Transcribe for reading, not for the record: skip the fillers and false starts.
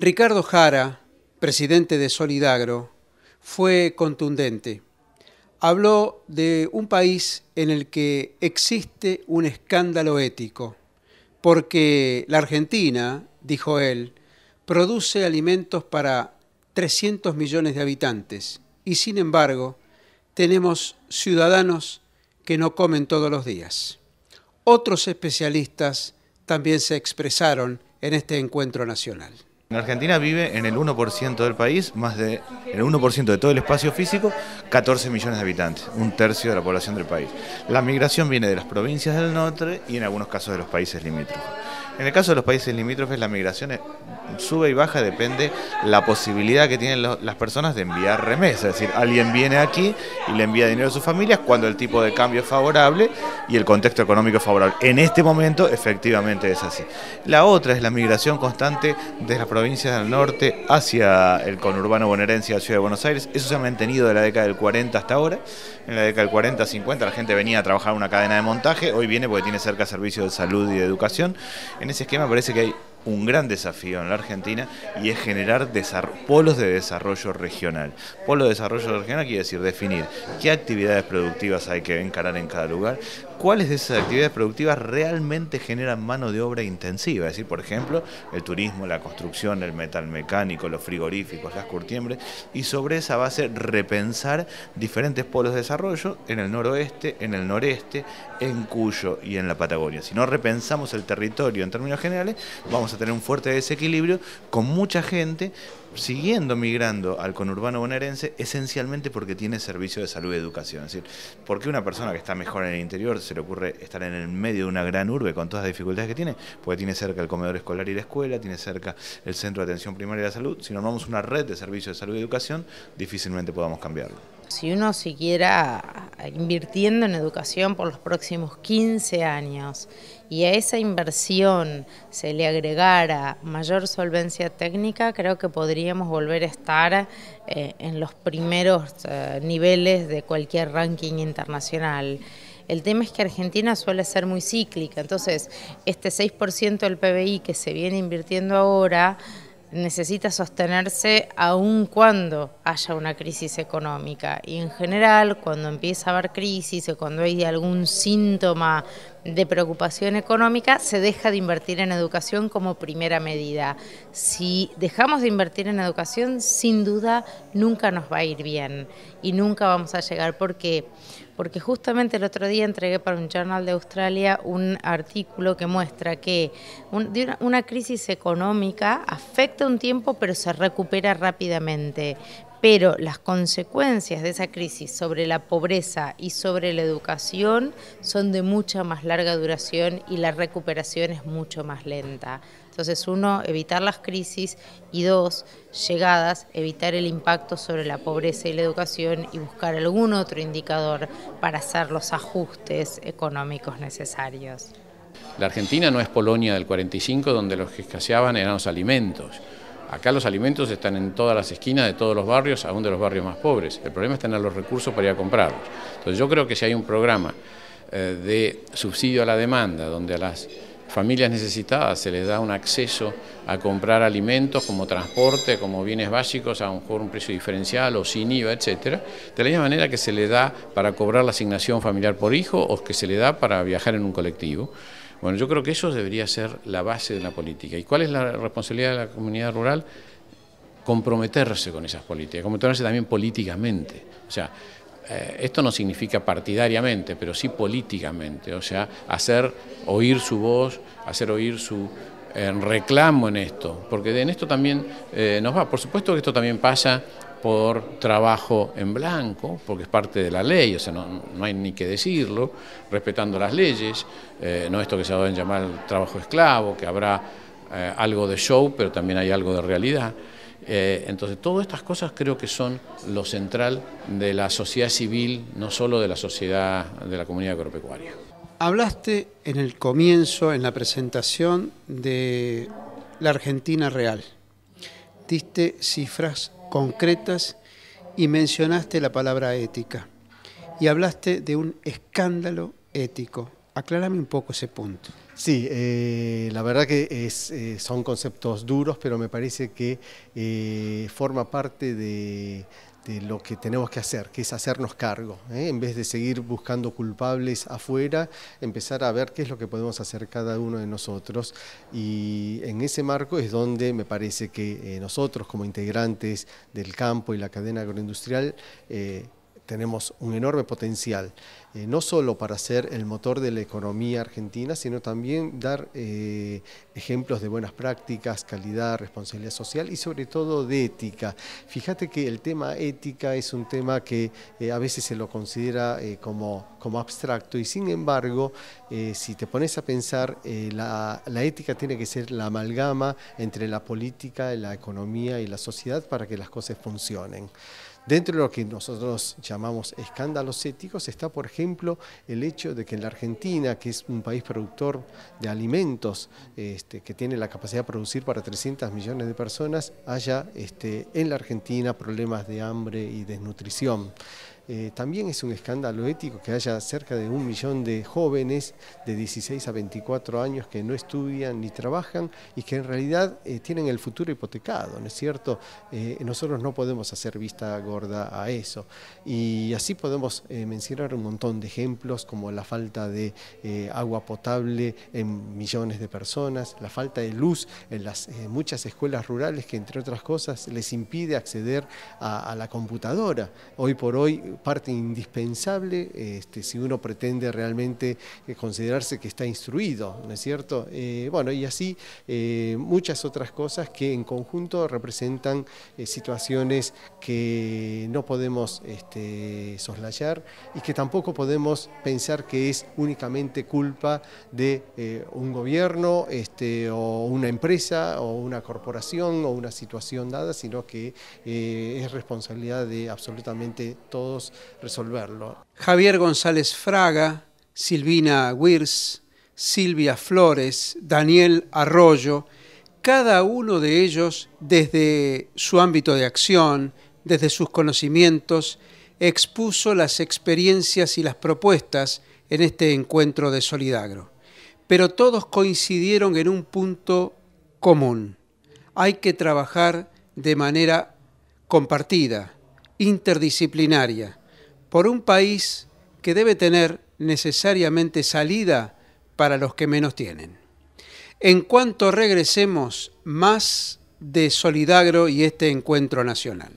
Ricardo Jara, presidente de Solidagro, fue contundente. Habló de un país en el que existe un escándalo ético, porque la Argentina, dijo él, produce alimentos para 300 millones de habitantes y sin embargo tenemos ciudadanos que no comen todos los días. Otros especialistas también se expresaron en este encuentro nacional. En Argentina vive en el 1% del país, más de el 1% de todo el espacio físico, 14 millones de habitantes, un tercio de la población del país. La migración viene de las provincias del norte y en algunos casos de los países limítrofes. En el caso de los países limítrofes, la migración sube y baja, depende la posibilidad que tienen las personas de enviar remesas. Es decir, alguien viene aquí y le envía dinero a sus familias cuando el tipo de cambio es favorable y el contexto económico es favorable. En este momento, efectivamente es así. La otra es la migración constante de las provincias del norte hacia el conurbano bonaerense y la ciudad de Buenos Aires. Eso se ha mantenido de la década del 40 hasta ahora. En la década del 40-50 la gente venía a trabajar en una cadena de montaje, hoy viene porque tiene cerca servicios de salud y de educación. En ese esquema parece que hay un gran desafío en la Argentina y es generar polos de desarrollo regional. Polo de desarrollo regional quiere decir definir qué actividades productivas hay que encarar en cada lugar, cuáles de esas actividades productivas realmente generan mano de obra intensiva, es decir, por ejemplo, el turismo, la construcción, el metal mecánico, los frigoríficos, las curtiembres, y sobre esa base repensar diferentes polos de desarrollo en el noroeste, en el noreste, en Cuyo y en la Patagonia. Si no repensamos el territorio en términos generales, vamos a tener un fuerte desequilibrio con mucha gente migrando al conurbano bonaerense esencialmente porque tiene servicio de salud y educación. Es decir, ¿por qué una persona que está mejor en el interior se le ocurre estar en el medio de una gran urbe con todas las dificultades que tiene? Porque tiene cerca el comedor escolar y la escuela, tiene cerca el centro de atención primaria de la salud. Si no armamos una red de servicios de salud y educación, difícilmente podamos cambiarlo. Si uno siguiera invirtiendo en educación por los próximos 15 años y a esa inversión se le agregara mayor solvencia técnica, creo que podríamos volver a estar en los primeros niveles de cualquier ranking internacional. El tema es que Argentina suele ser muy cíclica, entonces este 6% del PBI que se viene invirtiendo ahora necesita sostenerse aun cuando haya una crisis económica, y en general cuando empieza a haber crisis o cuando hay algún síntoma de preocupación económica se deja de invertir en educación como primera medida. Si dejamos de invertir en educación, sin duda nunca nos va a ir bien y nunca vamos a llegar. ¿Por qué? Porque justamente el otro día entregué para un journal de Australia un artículo que muestra que una crisis económica afecta un tiempo pero se recupera rápidamente. Pero las consecuencias de esa crisis sobre la pobreza y sobre la educación son de mucha más larga duración y la recuperación es mucho más lenta. Entonces, uno, evitar las crisis, y dos, llegadas, evitar el impacto sobre la pobreza y la educación y buscar algún otro indicador para hacer los ajustes económicos necesarios. La Argentina no es Polonia del 45, donde los que escaseaban eran los alimentos. Acá los alimentos están en todas las esquinas de todos los barrios, aún de los barrios más pobres. El problema es tener los recursos para ir a comprarlos. Entonces yo creo que si hay un programa de subsidio a la demanda, donde a las familias necesitadas se les da un acceso a comprar alimentos como transporte, como bienes básicos, a lo mejor un precio diferencial o sin IVA, etcétera, de la misma manera que se le da para cobrar la asignación familiar por hijo o que se le da para viajar en un colectivo. Bueno, yo creo que eso debería ser la base de la política. ¿Y cuál es la responsabilidad de la comunidad rural? Comprometerse con esas políticas, comprometerse también políticamente. O sea, esto no significa partidariamente, pero sí políticamente. O sea, hacer oír su voz, hacer oír su reclamo en esto. Porque en esto también nos va. Por supuesto que esto también pasa por trabajo en blanco, porque es parte de la ley, o sea, no hay ni que decirlo, respetando las leyes, no esto que se va a llamar trabajo esclavo, que habrá algo de show, pero también hay algo de realidad. Entonces, todas estas cosas creo que son lo central de la sociedad civil, no solo de la sociedad, de la comunidad agropecuaria. Hablaste en el comienzo, en la presentación, de la Argentina real. Diste cifras concretas y mencionaste la palabra ética. Y hablaste de un escándalo ético. Aclárame un poco ese punto. Sí, la verdad que son conceptos duros, pero me parece que forma parte de lo que tenemos que hacer, que es hacernos cargo, en vez de seguir buscando culpables afuera, empezar a ver qué es lo que podemos hacer cada uno de nosotros, y en ese marco es donde me parece que nosotros como integrantes del campo y la cadena agroindustrial tenemos un enorme potencial, no solo para ser el motor de la economía argentina, sino también dar ejemplos de buenas prácticas, calidad, responsabilidad social y sobre todo de ética. Fíjate que el tema ética es un tema que a veces se lo considera como abstracto, y sin embargo, si te pones a pensar, la ética tiene que ser la amalgama entre la política, la economía y la sociedad para que las cosas funcionen. Dentro de lo que nosotros llamamos escándalos éticos está, por ejemplo, el hecho de que en la Argentina, que es un país productor de alimentos, que tiene la capacidad de producir para 300 millones de personas, haya en la Argentina problemas de hambre y desnutrición. También es un escándalo ético que haya cerca de 1 millón de jóvenes de 16 a 24 años que no estudian ni trabajan y que en realidad tienen el futuro hipotecado, ¿no es cierto? Nosotros no podemos hacer vista gorda a eso. Y así podemos mencionar un montón de ejemplos, como la falta de agua potable en millones de personas, la falta de luz en las muchas escuelas rurales que, entre otras cosas, les impide acceder a la computadora. Hoy por hoy, parte indispensable si uno pretende realmente considerarse que está instruido, ¿no es cierto? Bueno, y así muchas otras cosas que en conjunto representan situaciones que no podemos soslayar y que tampoco podemos pensar que es únicamente culpa de un gobierno o una empresa o una corporación o una situación dada, sino que es responsabilidad de absolutamente todos resolverlo. Javier González Fraga, Silvina Wirz, Silvia Flores, Daniel Arroyo, cada uno de ellos desde su ámbito de acción, desde sus conocimientos, expuso las experiencias y las propuestas en este encuentro de Solidagro. Pero todos coincidieron en un punto común: hay que trabajar de manera compartida, interdisciplinaria, por un país que debe tener necesariamente salida para los que menos tienen. En cuanto regresemos, más de Solidagro y este encuentro nacional.